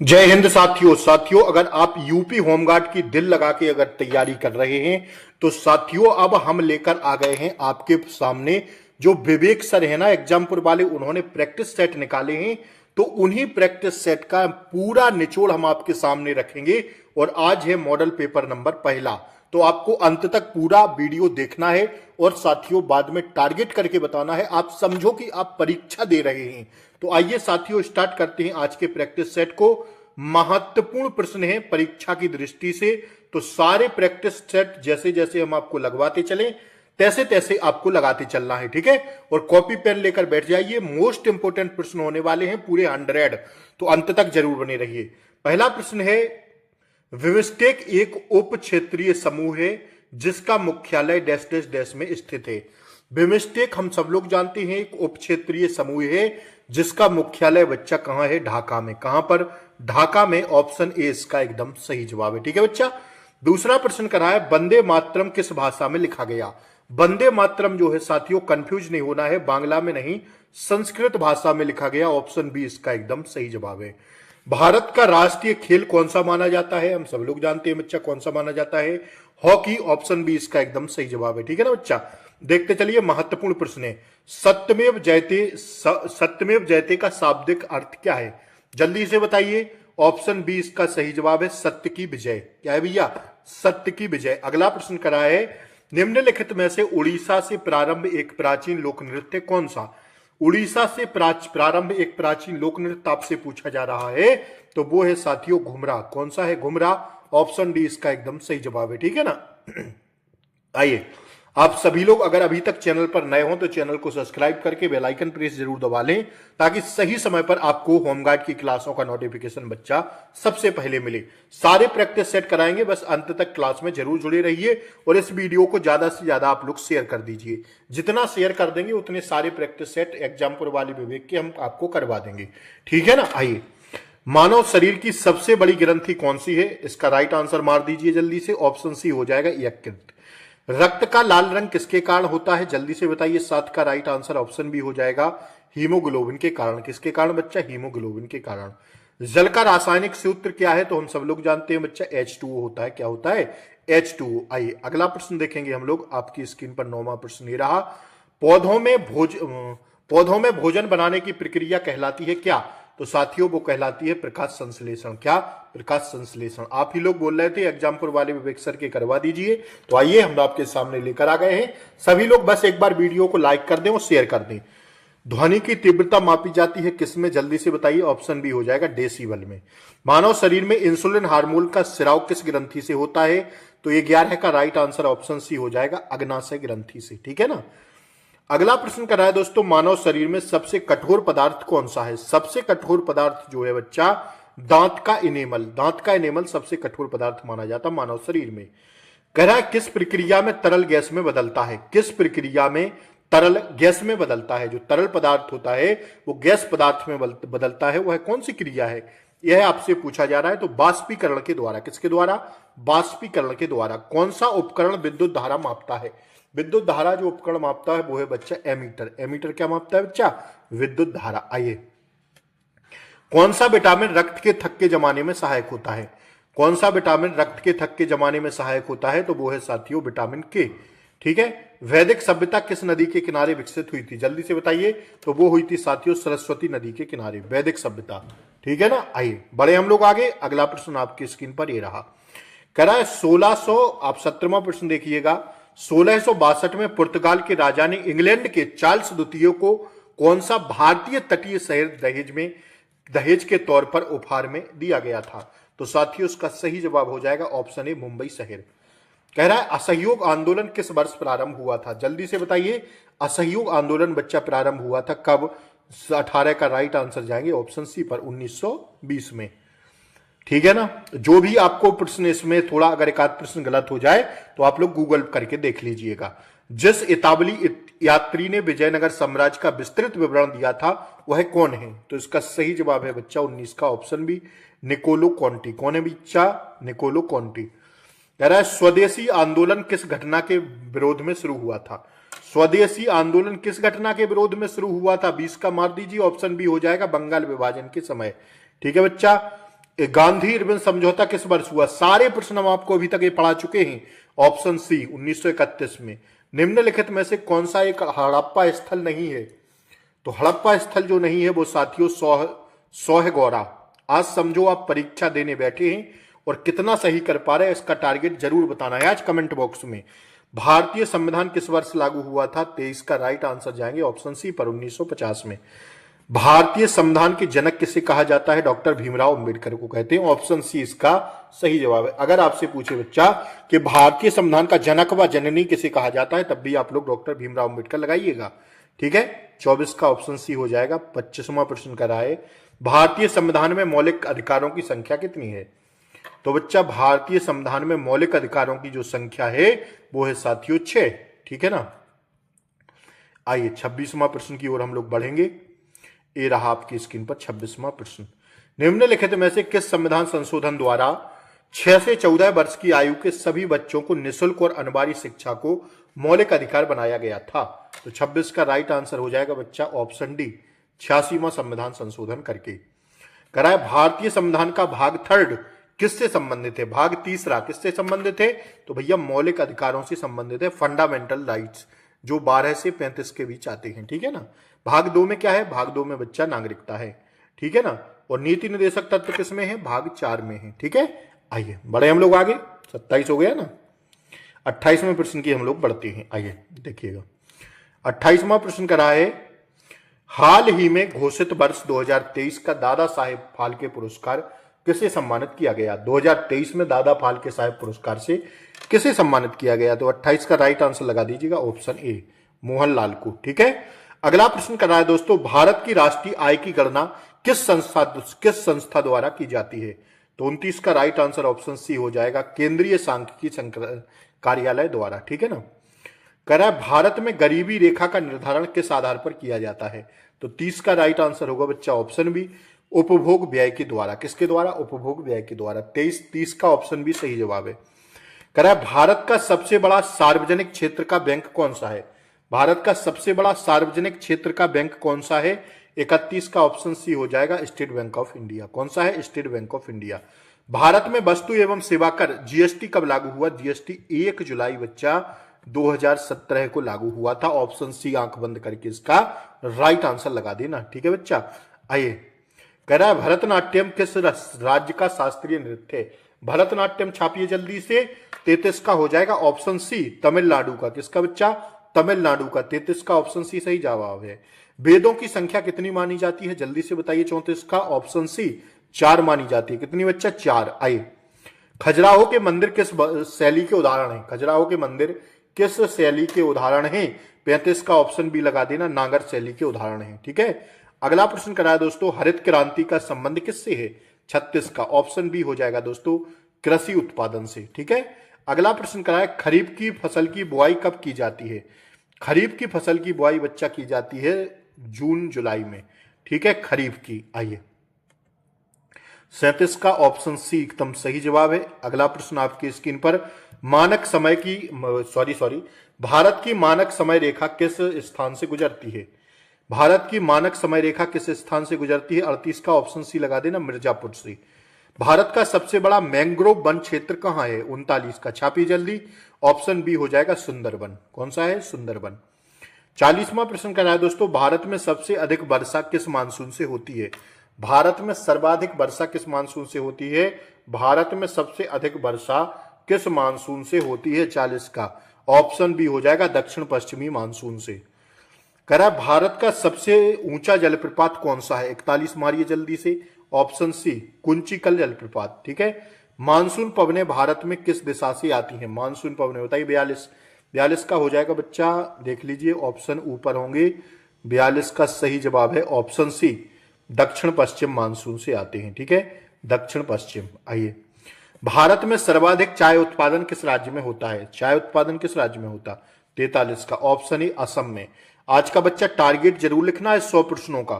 जय हिंद साथियों अगर आप यूपी होमगार्ड की दिल लगा के अगर तैयारी कर रहे हैं तो साथियों अब हम लेकर आ गए हैं आपके सामने जो विवेक सर है ना एग्जामपुर वाले, उन्होंने प्रैक्टिस सेट निकाले हैं। तो उन्हीं प्रैक्टिस सेट का पूरा निचोड़ हम आपके सामने रखेंगे। और आज है मॉडल पेपर नंबर पहला, तो आपको अंत तक पूरा वीडियो देखना है और साथियों बाद में टारगेट करके बताना है, आप समझो कि आप परीक्षा दे रहे हैं। तो आइए साथियों स्टार्ट करते हैं आज के प्रैक्टिस सेट को। महत्वपूर्ण प्रश्न है परीक्षा की दृष्टि से, तो सारे प्रैक्टिस सेट जैसे जैसे हम आपको लगवाते चलें तैसे तैसे आपको लगाते चलना है, ठीक है। और कॉपी पेन लेकर बैठ जाइए, मोस्ट इंपोर्टेंट प्रश्न होने वाले हैं पूरे 100, तो अंत तक जरूर बने रहिए। पहला प्रश्न है, बिम्स्टेक एक उप क्षेत्रीय समूह है जिसका मुख्यालय डैश डैश डैश में स्थित है। बिम्स्टेक हम सब लोग जानते हैं एक उप क्षेत्रीय समूह है जिसका मुख्यालय बच्चा कहां है, ढाका में। कहां पर, ढाका में। ऑप्शन ए इसका एकदम सही जवाब है, ठीक है बच्चा। दूसरा प्रश्न करा है, वंदे मातरम किस भाषा में लिखा गया। वंदे मातरम जो है साथियों कंफ्यूज नहीं होना है, बांग्ला में नहीं संस्कृत भाषा में लिखा गया। ऑप्शन बी इसका एकदम सही जवाब है। भारत का राष्ट्रीय खेल कौन सा माना जाता है, हम सब लोग जानते हैं बच्चा कौन सा माना जाता है, हॉकी। ऑप्शन बी इसका एकदम सही जवाब है, ठीक है ना बच्चा। देखते चलिए, महत्वपूर्ण प्रश्न है, सत्यमेव जयते का शाब्दिक अर्थ क्या है, जल्दी से बताइए। ऑप्शन बी इसका सही जवाब है, सत्य की विजय। क्या है भैया, सत्य की विजय। अगला प्रश्न करा है, निम्नलिखित में से उड़ीसा से प्रारंभ एक प्राचीन लोक नृत्य कौन सा। उड़ीसा से प्रारंभ एक प्राचीन लोक नृत्य आपसे पूछा जा रहा है, तो वो है साथियों घुमरा। कौन सा है, घुमरा। ऑप्शन डी इसका एकदम सही जवाब है, ठीक है ना। आइए, आप सभी लोग अगर अभी तक चैनल पर नए हो तो चैनल को सब्सक्राइब करके बेल आइकन प्रेस जरूर दबा लें ताकि सही समय पर आपको होमगार्ड की क्लासों का नोटिफिकेशन बच्चा सबसे पहले मिले। सारे प्रैक्टिस सेट कराएंगे, बस अंत तक क्लास में जरूर जुड़े रहिए और इस वीडियो को ज्यादा से ज्यादा आप लोग शेयर कर दीजिए। जितना शेयर कर देंगे उतने सारे प्रैक्टिस सेट एग्जामपुर वाले विवेक के हम आपको करवा देंगे, ठीक है ना। आइए, मानव शरीर की सबसे बड़ी ग्रंथि कौन सी है, इसका राइट आंसर मार दीजिए जल्दी से। ऑप्शन सी हो जाएगा यकृत। रक्त का लाल रंग किसके कारण होता है, जल्दी से बताइए। 7 का राइट आंसर ऑप्शन बी हो जाएगा हीमोग्लोबिन के कारण। किसके कारण बच्चा, हीमोग्लोबिन के कारण। जल का रासायनिक सूत्र क्या है, तो हम सब लोग जानते हैं बच्चा H2O होता है। क्या होता है, H2O। आइए अगला प्रश्न देखेंगे हम लोग, आपकी स्क्रीन पर 9वां प्रश्न ये रहा, पौधों में भोजन बनाने की प्रक्रिया कहलाती है क्या, तो साथियों वो कहलाती है प्रकाश संश्लेषण। क्या, प्रकाश संश्लेषण। आप ही लोग बोल रहे थे एग्जामपुर वाले विवेक सर के करवा दीजिए, तो आइए हम आपके सामने लेकर आ गए हैं। सभी लोग बस एक बार वीडियो को लाइक कर दें और शेयर कर दें। ध्वनि की तीव्रता मापी जाती है किसमें, जल्दी से बताइए। ऑप्शन बी हो जाएगा डेसिबल में। मानव शरीर में इंसुलिन हार्मोन का स्राव किस ग्रंथि से होता है, तो ये 11 का राइट आंसर ऑप्शन सी हो जाएगा अग्नाशय ग्रंथि से, ठीक है ना। अगला प्रश्न कर रहा है दोस्तों, मानव शरीर में सबसे कठोर पदार्थ कौन सा है। सबसे कठोर पदार्थ जो है बच्चा, दांत का इनेमल। दांत का इनेमल सबसे कठोर पदार्थ माना जाता है मानव शरीर में। कह रहा है किस प्रक्रिया में तरल गैस में बदलता है, किस प्रक्रिया में तरल गैस में बदलता है। जो तरल पदार्थ होता है वो गैस पदार्थ में बदलता है, वह कौन सी क्रिया है, यह आपसे पूछा जा रहा है। तो बाष्पीकरण के द्वारा। किसके द्वारा, बाष्पीकरण के द्वारा। कौन सा उपकरण विद्युत धारा मापता है, विद्युत धारा जो उपकरण मापता है वो है बच्चा एमीटर। एमीटर क्या मापता है बच्चा, विद्युत धारा। आइए, कौन सा विटामिन रक्त के थक्के जमाने में सहायक होता है, कौन सा विटामिन रक्त के थक्के जमाने में सहायक होता है, तो वो है साथियों विटामिन के, ठीक है। वैदिक सभ्यता किस नदी के किनारे विकसित हुई थी, जल्दी से बताइए। तो वो हुई थी साथियों सरस्वती नदी के किनारे, वैदिक सभ्यता, ठीक है ना। आइए बढ़े हम लोग आगे। अगला प्रश्न आपकी स्क्रीन पर ये रहा, कह रहा है 1600, आप 17वां प्रश्न देखिएगा। 1662 में पुर्तगाल के राजा ने इंग्लैंड के चार्ल्स द्वितीय को कौन सा भारतीय तटीय शहर दहेज के तौर पर उपहार में दिया गया था, तो साथियों उसका सही जवाब हो जाएगा ऑप्शन ए मुंबई शहर। कह रहा है असहयोग आंदोलन किस वर्ष प्रारंभ हुआ था, जल्दी से बताइए। असहयोग आंदोलन बच्चा प्रारंभ हुआ था कब, 18 का राइट आंसर जाएंगे ऑप्शन सी पर, 1920 में, ठीक है ना। जो भी आपको प्रश्न इसमें थोड़ा अगर एक आध प्रश्न गलत हो जाए तो आप लोग गूगल करके देख लीजिएगा। जिस इतावली यात्री ने विजयनगर साम्राज्य का विस्तृत विवरण दिया था वह कौन है, तो इसका सही जवाब है बच्चा 19 का ऑप्शन बी निकोलो कॉन्टी। कौन है बच्चा, निकोलो कॉन्टी। कह रहा है स्वदेशी आंदोलन किस घटना के विरोध में शुरू हुआ था, स्वदेशी आंदोलन किस घटना के विरोध में शुरू हुआ था, 20 का मार दीजिए। ऑप्शन बी हो जाएगा बंगाल विभाजन के समय, ठीक है बच्चा। गांधी इरविन समझौता किस वर्ष हुआ? सारे प्रश्न हम आपको अभी तक ये पढ़ा चुके हैं। ऑप्शन सी 1931 में। निम्नलिखित में से कौन सा एक हड़प्पा स्थल नहीं है? तो हड़प्पा स्थल जो नहीं है वो साथियों सौहगौरा। आज समझो आप परीक्षा देने बैठे हैं और कितना सही कर पा रहे हैं इसका टारगेट जरूर बताना है आज कमेंट बॉक्स में। भारतीय संविधान किस वर्ष लागू हुआ था? 23 का राइट आंसर जाएंगे ऑप्शन सी पर 1950 में। भारतीय संविधान के जनक किसे कहा जाता है? डॉक्टर भीमराव अंबेडकर को कहते हैं। ऑप्शन सी इसका सही जवाब है। अगर आपसे पूछे बच्चा कि भारतीय संविधान का जनक व जननी किसे कहा जाता है, तब भी आप लोग डॉक्टर भीमराव अंबेडकर लगाइएगा। ठीक है, 24 का ऑप्शन सी हो जाएगा। 25वां प्रश्न करा है, भारतीय संविधान में मौलिक अधिकारों की संख्या कितनी है? तो बच्चा भारतीय संविधान में मौलिक अधिकारों की जो संख्या है वो है साथियों 6। ठीक है ना। आइए 26वां प्रश्न की ओर हम लोग बढ़ेंगे। ये रहा आपकी स्क्रीन पर 26वां प्रश्न। निम्नलिखित में से किस संविधान संशोधन द्वारा 6 से 14 वर्ष की आयु के सभी बच्चों को निःशुल्क और अनिवार्य शिक्षा को मौलिक अधिकार बनाया गया था? तो 26 का राइट आंसर हो जाएगा बच्चा ऑप्शन डी, 86वां संविधान संशोधन करके। कराए भारतीय संविधान का भाग 3 किससे संबंधित है? भाग 3 किससे संबंधित है? तो भैया मौलिक अधिकारों से संबंधित है, फंडामेंटल राइट्स, जो 12 से 35 के बीच आते हैं। ठीक है ना। भाग 2 में क्या है? भाग 2 में बच्चा नागरिकता है। ठीक है ना। और नीति निर्देशक तत्व किसमें है? भाग 4 में है। ठीक है, आइए बढ़े हम लोग आगे। 27 हो गया ना। 28वें प्रश्न की हम लोग बढ़ते हैं। आइए देखिएगा 28वां प्रश्न करा है, हाल ही में घोषित वर्ष 2023 का दादा साहेब फाल्के पुरस्कार किसे सम्मानित किया गया? 2023 में दादा फाल्के साहेब पुरस्कार से किसे सम्मानित किया गया? तो 28 का राइट आंसर लगा दीजिएगा ऑप्शन ए, मोहनलाल को। ठीक है। अगला प्रश्न कर रहा है दोस्तों, भारत की राष्ट्रीय आय की गणना किस संस्था द्वारा की जाती है? तो 29 का राइट आंसर ऑप्शन सी हो जाएगा, केंद्रीय सांख्यिकी कार्यालय द्वारा। ठीक है ना। कह रहा है भारत में गरीबी रेखा का निर्धारण किस आधार पर किया जाता है? तो 30 का राइट आंसर होगा बच्चा ऑप्शन बी, उपभोग व्यय के द्वारा। किसके द्वारा? उपभोग व्यय के द्वारा। 30 का ऑप्शन बी सही जवाब है। कह रहा है भारत का सबसे बड़ा सार्वजनिक क्षेत्र का बैंक कौन सा है? भारत का सबसे बड़ा सार्वजनिक क्षेत्र का बैंक कौन सा है? 31 का ऑप्शन सी हो जाएगा, स्टेट बैंक ऑफ इंडिया। कौन सा है? State bank of India. Bharat में वस्तु एवं सेवा कर जीएसटी कब लागू हुआ? जीएसटी 1 जुलाई बच्चा 2017 को लागू हुआ था। ऑप्शन सी आंख बंद करके इसका राइट आंसर लगा देना। ठीक है बच्चा। आइए कह रहा है भरतनाट्यम किस राज्य का शास्त्रीय नृत्य है? भरतनाट्यम छापिए जल्दी से। 33 का हो जाएगा ऑप्शन सी, तमिलनाडु का। किसका बच्चा? तमिलनाडु का। 33 का ऑप्शन सी सही जवाब है। वेदों की संख्या कितनी मानी जाती है? जल्दी से बताइए। 34 का ऑप्शन सी 4 मानी जाती है। कितनी बच्चा? 4। आइए खजुराहो के मंदिर किस शैली के उदाहरण है? खजुराहो के मंदिर किस शैली के उदाहरण है? 35 का ऑप्शन बी लगा देना, नागर शैली के उदाहरण है। ठीक है। अगला प्रश्न कराया दोस्तों, हरित क्रांति का संबंध किससे है? 36 का ऑप्शन बी हो जाएगा दोस्तों, कृषि उत्पादन से। ठीक है। अगला प्रश्न कराया, खरीफ की फसल की बुआई कब की जाती है? खरीफ की फसल की बुआई बच्चा की जाती है जून जुलाई में। ठीक है, खरीफ की। आइए 37 का ऑप्शन सी एकदम सही जवाब है। अगला प्रश्न आपकी स्क्रीन पर, मानक समय की भारत की मानक समय रेखा किस स्थान से गुजरती है? भारत की मानक समय रेखा किस स्थान से गुजरती है? 38 का ऑप्शन सी लगा देना, मिर्जापुर से। भारत का सबसे बड़ा मैंग्रोव वन क्षेत्र कहां है? 39 का। छापी जल्दी। ऑप्शन बी हो जाएगा, सुंदरबन। कौन सा है? सुंदरबन। 40वां प्रश्न कर रहा है दोस्तों, भारत में सबसे अधिक वर्षा किस मानसून से होती है? भारत में सर्वाधिक वर्षा किस मानसून से होती है? भारत में सबसे अधिक वर्षा किस मानसून से होती है? 40 का ऑप्शन बी हो जाएगा, दक्षिण पश्चिमी मानसून से। कह रहा है भारत का सबसे ऊंचा जलप्रपात कौन सा है? 41 मारिए जल्दी से। ऑप्शन सी, कुंचिकल जलप्रपात। ठीक है। मानसून पवनें भारत में किस दिशा से आती हैं? मानसून पवनें बताइए। 42 का हो जाएगा बच्चा, देख लीजिए ऑप्शन ऊपर होंगे। 42 का सही जवाब है ऑप्शन सी, दक्षिण पश्चिम मानसून से आते हैं। ठीक है, दक्षिण पश्चिम। आइए, भारत में सर्वाधिक चाय उत्पादन किस राज्य में होता है? चाय उत्पादन किस राज्य में होता? 43 का ऑप्शन ए, असम में। आज का बच्चा टारगेट जरूर लिखना है 100 प्रश्नों का।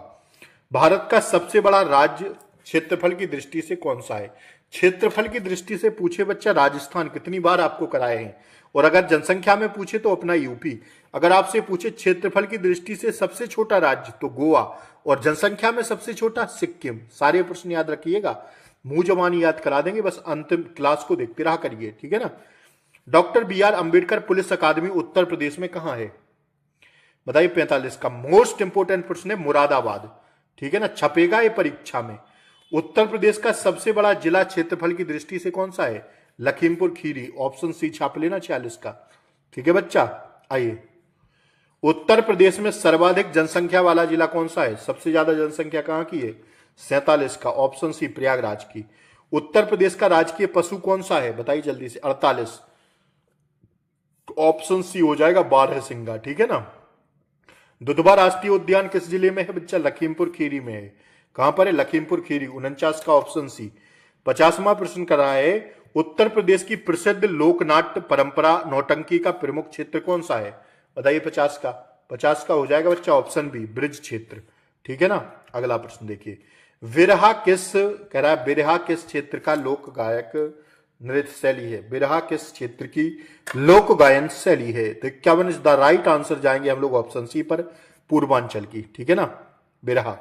भारत का सबसे बड़ा राज्य क्षेत्रफल की दृष्टि से कौन सा है? क्षेत्रफल की दृष्टि से पूछे बच्चा राजस्थान, कितनी बार आपको कराए हैं। और अगर जनसंख्या में पूछे तो अपना यूपी। अगर आपसे पूछे क्षेत्रफल की दृष्टि से सबसे छोटा राज्य तो गोवा, और जनसंख्या में सबसे छोटा सिक्किम। सारे प्रश्न याद रखिएगा। मुंह जबानी याद करा देंगे, बस अंतिम क्लास को देखते रहा करिए, ठीक है ना। डॉक्टर BR अंबेडकर पुलिस अकादमी उत्तर प्रदेश में कहां है? बताइए। 45 का मोस्ट इंपोर्टेंट प्रश्न है, मुरादाबाद, ठीक है ना, छपेगा ये परीक्षा में। उत्तर प्रदेश का सबसे बड़ा जिला क्षेत्रफल की दृष्टि से कौन सा है? लखीमपुर खीरी, ऑप्शन सी छाप लेना 46 का, ठीक है बच्चा। आइए, उत्तर प्रदेश में सर्वाधिक जनसंख्या वाला जिला कौन सा है? सबसे ज्यादा जनसंख्या कहां की है? 47 का, ऑप्शन सी प्रयागराज की। उत्तर प्रदेश का राजकीय पशु कौन सा है? बताइए जल्दी से। 48, ऑप्शन सी हो जाएगा बारहसिंगा, ठीक है ना। दुधवा राष्ट्रीय उद्यान किस जिले में है बच्चा? लखीमपुर खीरी में है। कहां पर है? लखीमपुर खीरी, 49 का, ऑप्शन सी। 50वां प्रश्न कर रहा है, उत्तर प्रदेश की प्रसिद्ध लोकनाट्य परंपरा नौटंकी का प्रमुख क्षेत्र कौन सा है? बताइए। 50 का हो जाएगा बच्चा, ऑप्शन बी ब्रिज क्षेत्र, ठीक है ना। अगला प्रश्न देखिए, विरहा किस, कह रहा है बिरहा किस क्षेत्र का लोक गायक नृत्य शैली है? बिरहा किस क्षेत्र की लोक गायन शैली है? तो 51 इज द राइट आंसर, जाएंगे हम लोग ऑप्शन सी पर, पूर्वांचल की, ठीक है ना। बिरहा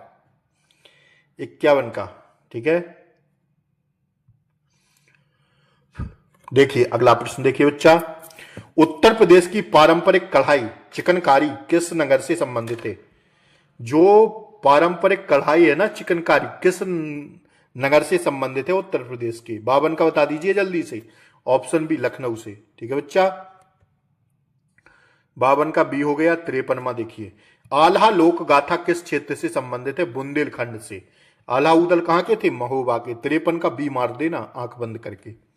51 का, ठीक है। देखिए अगला प्रश्न देखिए बच्चा, उत्तर प्रदेश की पारंपरिक कढ़ाई चिकनकारी किस नगर से संबंधित है? जो पारंपरिक कढ़ाई है ना चिकनकारी, किस नगर से संबंधित है उत्तर प्रदेश की? 52 का बता दीजिए जल्दी से, ऑप्शन बी लखनऊ से, ठीक है बच्चा। 52 का बी हो गया। 53वां देखिए, आल्हा लोक गाथा किस क्षेत्र से संबंधित है? बुंदेलखंड से। आल्हा उदल कहां के थे? महोबा के। 53 का बी मार देना आंख बंद करके।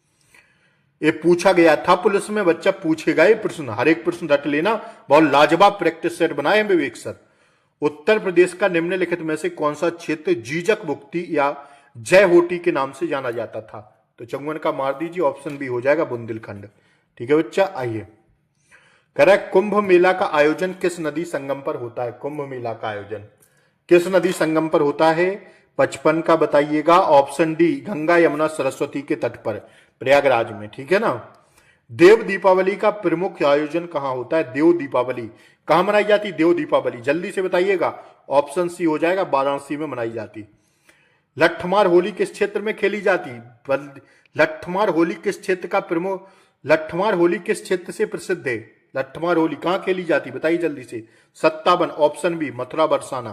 ये पूछा गया था पुलिस में, बच्चा पूछेगा ये प्रश्न, हर एक प्रश्न रट लेना, बहुत लाजवाब प्रैक्टिस सेट बनाए हैं विवेक सर। उत्तर प्रदेश का निम्नलिखित में से कौन सा क्षेत्र जीजक मुक्ति या जय होटी के नाम से जाना जाता था? तो 54 का मार दीजिए, ऑप्शन बी हो जाएगा बुंदेलखंड, ठीक है बच्चा। आइए, करेक्ट, कुंभ मेला का आयोजन किस नदी संगम पर होता है? कुंभ मेला का आयोजन किस नदी संगम पर होता है? 55 का बताइएगा, ऑप्शन डी गंगा यमुना सरस्वती के तट पर, प्रयागराज में, ठीक है ना। देव दीपावली का प्रमुख आयोजन कहां होता है? देव दीपावली कहां मनाई जाती? देव दीपावली जल्दी से बताइएगा, ऑप्शन सी हो जाएगा वाराणसी में मनाई जाती। लट्ठमार होली किस क्षेत्र में खेली जाती? लट्ठमार होली किस क्षेत्र का प्रमुख, लट्ठमार होली किस क्षेत्र से प्रसिद्ध है? लट्ठमार होली कहां खेली जाती? बताइए जल्दी से। 57, ऑप्शन बी मथुरा बरसाना।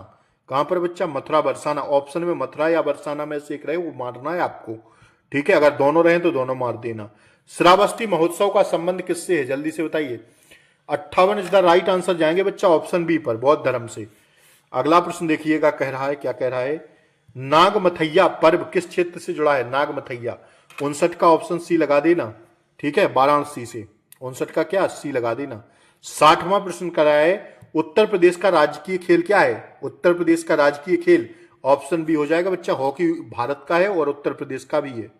कहां पर बच्चा? मथुरा बरसाना। ऑप्शन में मथुरा या बरसाना में से एक रहे वो मारना है आपको, ठीक है। अगर दोनों रहे तो दोनों मार देना। श्रावस्ती महोत्सव का संबंध किससे है? जल्दी से बताइए। 58 इज द राइट आंसर, जाएंगे बच्चा ऑप्शन बी पर, बौद्ध धर्म से। अगला प्रश्न देखिएगा, कह रहा है, क्या कह रहा है, नागमथैया पर्व किस क्षेत्र से जुड़ा है? नागमथैया 59 का ऑप्शन सी लगा देना, ठीक है, वाराणसी से। 59 का क्या? सी लगा देना। 60वां प्रश्न कर रहा है, उत्तर प्रदेश का राजकीय खेल क्या है? उत्तर प्रदेश का राजकीय खेल, ऑप्शन बी हो जाएगा बच्चा हॉकी, भारत का है और उत्तर प्रदेश का भी है।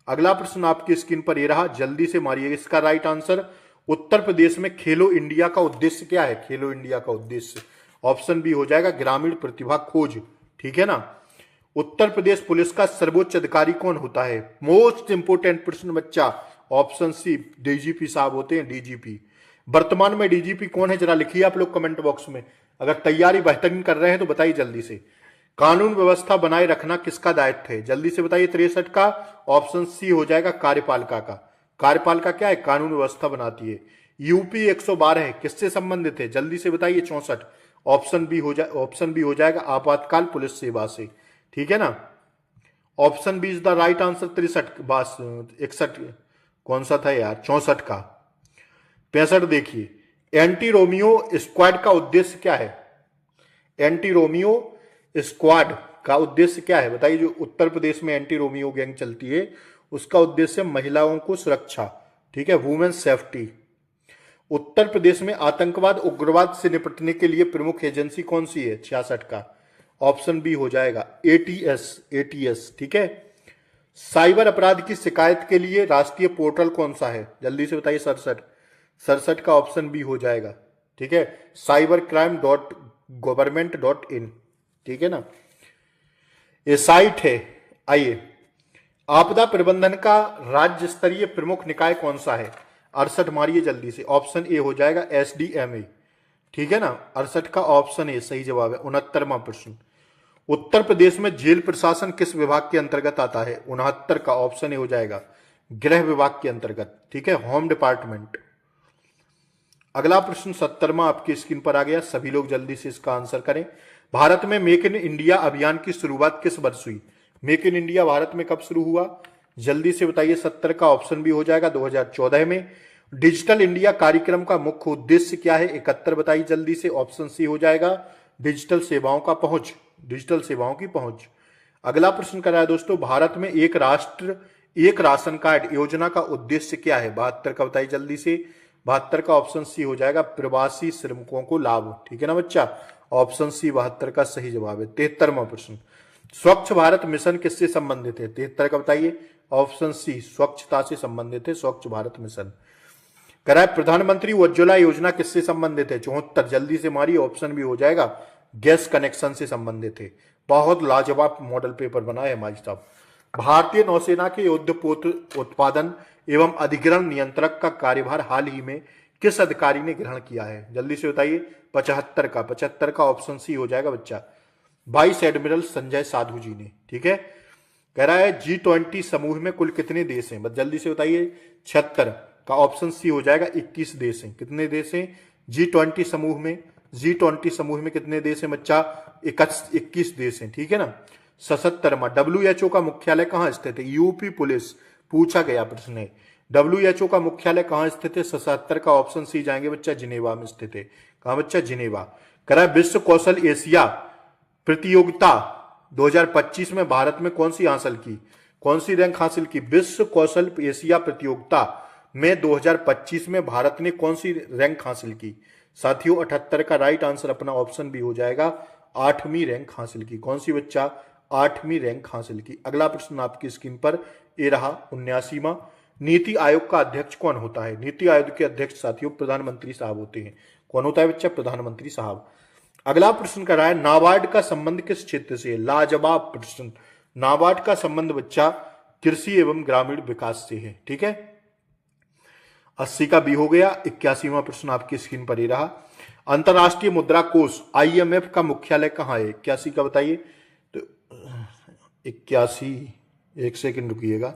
अगला प्रश्न आपकी स्क्रीन पर ये रहा, जल्दी से मारिए इसका राइट आंसर। उत्तर प्रदेश में खेलो इंडिया का उद्देश्य क्या है? खेलो इंडिया का उद्देश्य, ऑप्शन बी हो जाएगा ग्रामीण प्रतिभा खोज, ठीक है ना। उत्तर प्रदेश पुलिस का सर्वोच्च अधिकारी कौन होता है? मोस्ट इंपोर्टेंट प्रश्न बच्चा, ऑप्शन सी डीजीपी साहब होते हैं, डीजीपी। वर्तमान में डीजीपी कौन है? जरा लिखिए आप लोग कमेंट बॉक्स में, अगर तैयारी बेहतरीन कर रहे हैं तो बताइए जल्दी से। कानून व्यवस्था बनाए रखना किसका दायित्व है? जल्दी से बताइए। 63 का, ऑप्शन सी हो जाएगा कार्यपालिका का। कार्यपालिका क्या है? कानून व्यवस्था बनाती है। यूपी 112 किससे संबंधित है? जल्दी से बताइए। 64, ऑप्शन बी हो जाएगा आपातकाल पुलिस सेवा से, ठीक है ना। Option B is the right answer. 63 बस 61 कौन सा था यार? 64 का। 65 देखिए, एंटी रोमियो स्क्वाड का उद्देश्य क्या है? एंटी रोमियो स्क्वाड का उद्देश्य क्या है? बताइए। जो उत्तर प्रदेश में एंटी रोमियो गैंग चलती है उसका उद्देश्य महिलाओं को सुरक्षा, ठीक है, वुमेन सेफ्टी। उत्तर प्रदेश में आतंकवाद उग्रवाद से निपटने के लिए प्रमुख एजेंसी कौन सी है? 66 का, ऑप्शन बी हो जाएगा एटीएस, ठीक है। साइबर अपराध की शिकायत के लिए राष्ट्रीय पोर्टल कौन सा है? जल्दी से बताइए। 67 का, ऑप्शन बी हो जाएगा, ठीक है, cybercrime.government.in, ठीक है ना, ये साइट है। आइए, आपदा प्रबंधन का राज्य स्तरीय प्रमुख निकाय कौन सा है? 68 मारिए जल्दी से, ऑप्शन ए हो जाएगा एसडीएमए, ठीक है ना। 68 का ऑप्शन ए सही जवाब है। 69वां प्रश्न, उत्तर प्रदेश में जेल प्रशासन किस विभाग के अंतर्गत आता है? 69 का ऑप्शन ए हो जाएगा गृह विभाग के अंतर्गत, ठीक है, होम डिपार्टमेंट। अगला प्रश्न 70वां आपकी स्क्रीन पर आ गया, सभी लोग जल्दी से इसका आंसर करें। भारत में मेक इन इंडिया अभियान की शुरुआत किस वर्ष हुई? मेक इन इंडिया भारत में कब शुरू हुआ? जल्दी से बताइए। 70 का ऑप्शन भी हो जाएगा 2014 में। डिजिटल इंडिया कार्यक्रम का मुख्य उद्देश्य क्या है? 71 बताइए जल्दी से। ऑप्शन सी हो जाएगा डिजिटल सेवाओं का पहुंच, डिजिटल सेवाओं की पहुंच। अगला प्रश्न कर रहा है दोस्तों, भारत में एक राष्ट्र एक राशन कार्ड योजना का उद्देश्य क्या है? 72 का बताइए जल्दी से। 72 का ऑप्शन सी हो जाएगा प्रवासी श्रमिकों को लाभ, ठीक है ना बच्चा। ऑप्शन सी 72 का सही जवाब है। 73वां प्रश्न, स्वच्छ भारत मिशन किससे संबंधित है? 73 का बताइए। ऑप्शन सी स्वच्छता से संबंधित है, स्वच्छ भारत मिशन। कह है प्रधानमंत्री उज्ज्वला योजना किससे संबंधित है? 74 जल्दी से मारिए। ऑप्शन भी हो जाएगा गैस कनेक्शन से संबंधित है। बहुत लाजवाब मॉडल पेपर बना है हमारी साहब। भारतीय नौसेना के युद्धपोत उत्पादन एवं अधिग्रहण नियंत्रक का कार्यभार हाल ही में किस अधिकारी ने ग्रहण किया है? जल्दी से बताइए। 75 का ऑप्शन सी हो जाएगा बच्चा वाइस एडमिरल संजय साधु जी ने, ठीक है। कह रहा है G20 समूह में कुल कितने देश हैं? बस जल्दी से बताइए। 76 का ऑप्शन सी हो जाएगा 21 देश हैं। कितने देश हैं G20 समूह में? G20 समूह में कितने देश हैं बच्चा? 21 देश हैं, ठीक है ना। 77वां, WHO का मुख्यालय कहाँ स्थित है? यूपी पुलिस पूछा गया प्रश्न है। WHO का मुख्यालय कहाँ स्थित है? 77 का ऑप्शन सी जाएंगे बच्चा जिनेवा में स्थित है। कहाँ बच्चा? जिनेवा। कह रहा है विश्व कौशल एशिया प्रतियोगिता 2025 में भारत में कौन सी हासिल की? कौन सी रैंक हासिल की? विश्व कौशल एशिया प्रतियोगिता में 2025 में भारत ने कौन सी रैंक हासिल की? साथियों 78 का राइट आंसर अपना ऑप्शन भी हो जाएगा 8वीं रैंक हासिल की। कौन सी बच्चा? 8वीं रैंक हासिल की। अगला प्रश्न आपकी स्क्रीन पर ये रहा 79वां, नीति आयोग का अध्यक्ष कौन होता है? नीति आयोग के अध्यक्ष साथियों प्रधानमंत्री साहब होते हैं। कौन होता है बच्चा? प्रधानमंत्री साहब। अगला प्रश्न कर रहा है नाबार्ड का संबंध किस क्षेत्र से है? लाजवाब प्रश्न। नाबार्ड का संबंध बच्चा कृषि एवं ग्रामीण विकास से है, ठीक है। 80 का बी हो गया। 81वां प्रश्न आपकी स्क्रीन पर ही रहा, अंतरराष्ट्रीय मुद्रा कोष IMF का मुख्यालय कहाँ है? 81 का बताइए। तो 81, एक सेकंड रुकिएगा।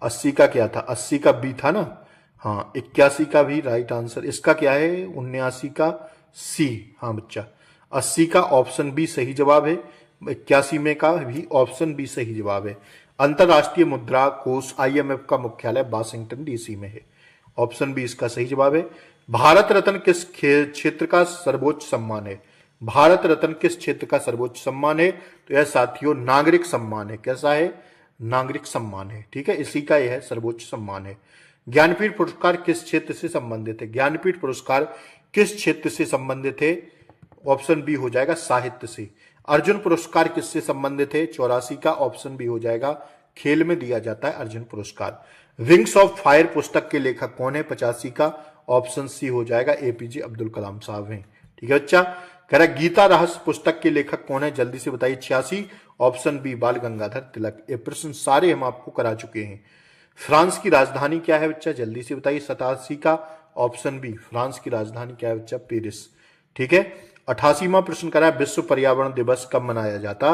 80 का क्या था? 80 का बी था ना। हाँ 81 का भी राइट आंसर। इसका क्या है? 79 का सी। हाँ बच्चा 80 का ऑप्शन बी सही जवाब है। 81 में का भी ऑप्शन बी सही जवाब है। अंतरराष्ट्रीय मुद्रा कोष IMF का मुख्यालय वाशिंगटन DC में है। ऑप्शन बी इसका सही जवाब है। भारत रत्न किस क्षेत्र का सर्वोच्च सम्मान है? भारत रत्न किस क्षेत्र का सर्वोच्च सम्मान है? तो यह साथियों नागरिक सम्मान है। कैसा है? नागरिक सम्मान है, ठीक है। इसी का यह सर्वोच्च सम्मान है। ज्ञानपीठ पुरस्कार किस क्षेत्र से संबंधित है? ज्ञानपीठ पुरस्कार किस क्षेत्र से संबंधित है? ऑप्शन बी हो जाएगा साहित्य से। अर्जुन पुरस्कार किससे संबंधित है? 84 का ऑप्शन बी हो जाएगा खेल में दिया जाता है अर्जुन पुरस्कार। विंग्स ऑफ फायर पुस्तक के लेखक कौन है? 85 का ऑप्शन सी हो जाएगा APJ अब्दुल कलाम साहब हैं, ठीक है बच्चा। कह रहा गीता रहस्य पुस्तक के लेखक कौन है? जल्दी से बताइए। 86 ऑप्शन बी बाल गंगाधर तिलक। ये प्रश्न सारे हम आपको करा चुके हैं। फ्रांस की राजधानी क्या है बच्चा? जल्दी से बताइए। 87 का ऑप्शन बी फ्रांस की राजधानी क्या है बच्चा? पेरिस, ठीक है। 88वां प्रश्न करा है विश्व पर्यावरण दिवस कब मनाया जाता?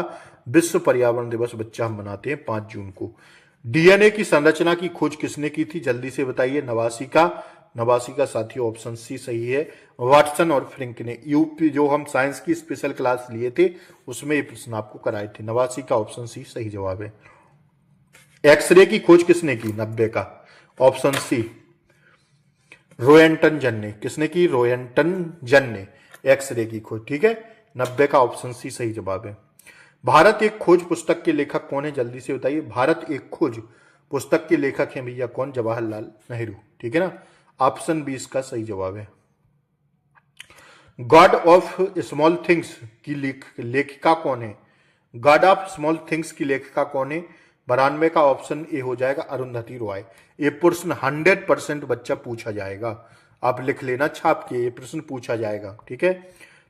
विश्व पर्यावरण दिवस बच्चा हम मनाते हैं 5 जून को। DNA की संरचना की खोज किसने की थी? जल्दी से बताइए। 89 का साथियों ऑप्शन सी सही है, वाटसन और फ्रिंक ने। यूपी जो हम साइंस की स्पेशल क्लास लिए थे उसमें ये प्रश्न आपको कराए थे। 89 का ऑप्शन सी सही जवाब है। एक्सरे की खोज किसने की? 90 का ऑप्शन सी रोयंटन जन ने। किसने की? रोयंटन जन ने एक्सरे की खोज, ठीक है। 90 का ऑप्शन सी सही जवाब है। भारत एक खोज पुस्तक के लेखक कौन है? जल्दी से बताइए। भारत एक खोज पुस्तक के लेखक हैं भैया कौन? जवाहरलाल नेहरू, ठीक है ना। ऑप्शन बी इसका सही जवाब है। गॉड ऑफ स्मॉल थिंग्स की लेखिका कौन है? गॉड ऑफ स्मॉल थिंग्स की लेखिका कौन है? 92 का ऑप्शन ए हो जाएगा अरुंधति रॉय। ये प्रश्न 100% बच्चा पूछा जाएगा, आप लिख लेना छाप के, ये प्रश्न पूछा जाएगा, ठीक है।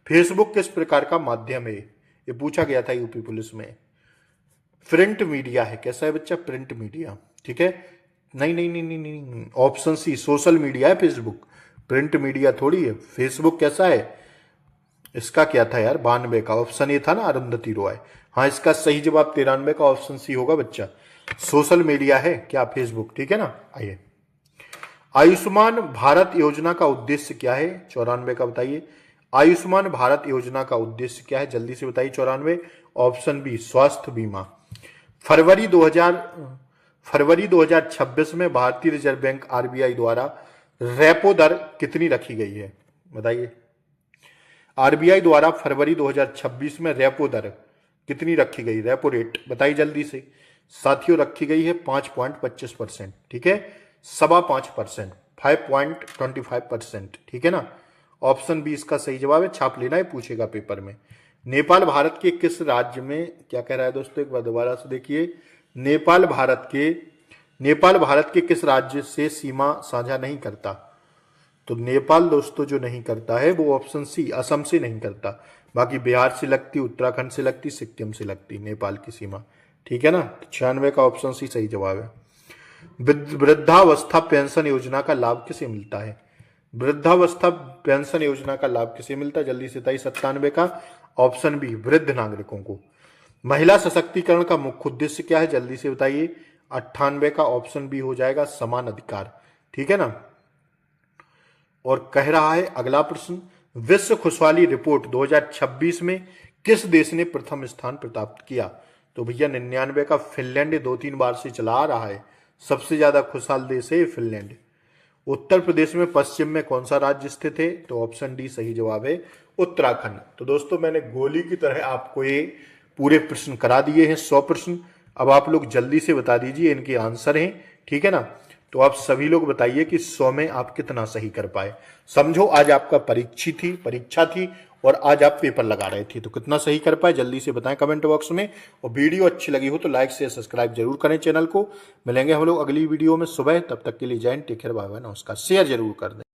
फेसबुक किस प्रकार का माध्यम है? ये पूछा गया था यूपी पुलिस में। प्रिंट मीडिया है। कैसा है बच्चा? प्रिंट मीडिया, ठीक है। नहीं, ऑप्शन सी सोशल मीडिया है फेसबुक, प्रिंट मीडिया थोड़ी है। फेसबुक कैसा है? इसका क्या था यार, 92 का। ऑप्शन ए था ना अरुंधति रॉय। हाँ, इसका सही जवाब 93 का ऑप्शन सी होगा बच्चा। सोशल मीडिया है क्या, फेसबुक, ठीक है ना। आइए, आयुष्मान भारत योजना का उद्देश्य क्या है, 94 का बताइए। आयुष्मान भारत योजना का उद्देश्य क्या है, जल्दी से बताइए। 94, ऑप्शन बी स्वास्थ्य बीमा। फरवरी 2026 में भारतीय रिजर्व बैंक आरबीआई द्वारा रेपो दर कितनी रखी गई है, बताइए। आरबीआई द्वारा फरवरी 2026 में रेपो दर कितनी रखी गई, रेपो रेट बताइए जल्दी से। साथियों, रखी गई है 5.25%, ठीक है, 5.25%, 5.25%, ठीक है ना। ऑप्शन बी इसका सही जवाब है, छाप लेना है, पूछेगा पेपर में। नेपाल भारत के किस राज्य में, क्या कह रहा है दोस्तों, एक बार दोबारा से देखिए। नेपाल भारत के किस राज्य से सीमा साझा नहीं करता, तो नेपाल दोस्तों जो नहीं करता है वो ऑप्शन सी असम से नहीं करता। बाकी बिहार से लगती, उत्तराखंड से लगती, सिक्किम से लगती नेपाल की सीमा, ठीक है ना। 96 का ऑप्शन सी सही जवाब है। वृद्धावस्था पेंशन योजना का लाभ किसे मिलता है, वृद्धावस्था पेंशन योजना का लाभ किसे मिलता है, जल्दी से बताइए। 97 का ऑप्शन बी वृद्ध नागरिकों को। महिला सशक्तिकरण का मुख्य उद्देश्य क्या है, जल्दी से बताइए। 98 का ऑप्शन बी हो जाएगा समान अधिकार, ठीक है ना। और कह रहा है अगला प्रश्न, विश्व खुशहाली रिपोर्ट 2026 में किस देश ने प्रथम स्थान प्राप्त किया, तो भैया 99 का फिनलैंड 2-3 बार से चला आ रहा है, सबसे ज्यादा खुशहाल देश है फिनलैंड। उत्तर प्रदेश में पश्चिम में कौन सा राज्य स्थित है, तो ऑप्शन डी सही जवाब है, उत्तराखंड। तो दोस्तों मैंने गोली की तरह आपको ये पूरे प्रश्न करा दिए हैं, 100 प्रश्न। अब आप लोग जल्दी से बता दीजिए इनके आंसर हैं, ठीक है ना। तो आप सभी लोग बताइए कि 100 में आप कितना सही कर पाए। समझो आज आपका परीक्षा थी और आज आप पेपर लगा रहे थे, तो कितना सही कर पाए जल्दी से बताएं कमेंट बॉक्स में। और वीडियो अच्छी लगी हो तो लाइक शेयर सब्सक्राइब जरूर करें चैनल को। मिलेंगे हम लोग अगली वीडियो में सुबह, तब तक के लिए जय हिंद, टेक केयर, बाय बाय, नमस्कार। शेयर जरूर कर दें।